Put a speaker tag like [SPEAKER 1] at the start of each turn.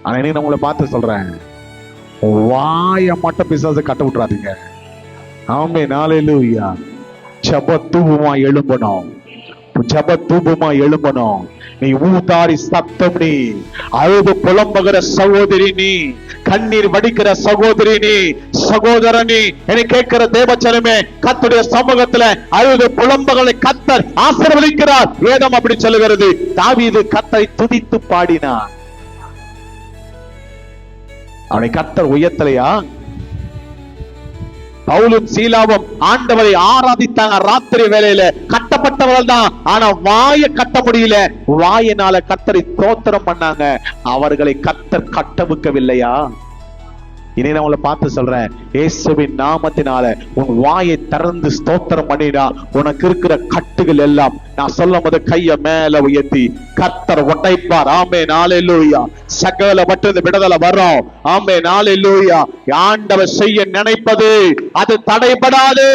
[SPEAKER 1] ஆனா இன்னைக்கு நான் உங்களை பார்த்து சொல்றேன், வாயை மட்டும் பிசாசு கட்ட விட்டுறாதீங்க. ஆமென், ஹல்லேலூயா. ஜெப தூபமா எழும்பணும், ஜெப தூபமா எழும்பணும். நீ ஊதாரி சத்தம், நீ அழுது புலம்புகிற சகோதரி, நீ கண்ணீர் வடிக்கிற சகோதரி, நீ சகோதரனி, என்னை கேட்கிற தேவச்சனமே, கர்த்தருடைய சமூகத்துல அழுது புலம்புகளை கர்த்தர் ஆசீர்வதிக்கிறார். வேதம் அப்படி சொல்லுகிறது. தாவீது கர்த்தரை துதித்து பாடினான். அவனை கர்த்தர் உயர்த்தலையா? பவுலும் சீலாவும் ஆண்டவரை ஆராதித்தாங்க. ராத்திரி வேளையில கட்டப்பட்டவர்கள் தான், ஆனா வாயை கட்ட முடியல. வாயினால கர்த்தரை ஸ்தோத்திரம் பண்ணாங்க. அவர்களை கர்த்தர் கட்டவிக்கவில்லையா? இனி நான் உங்களை பார்த்து சொல்றேன், இயேசுவின் நாமத்தினால உன் வாயை திறந்து ஸ்தோத்திரம் பண்ணினா உனக்கு இருக்கிற கட்டுகள் எல்லாம் நான் சொல்லும் போது கைய மேல உயர்த்தி கர்த்தர் உடைப்பார். ஆமென், ஹல்லேலூயா. சகல மற்றது விடுதலை வரும். ஆமென், ஹல்லேலூயா. ஆண்டவர் செய்ய நினைப்பது அது தடைபடாது.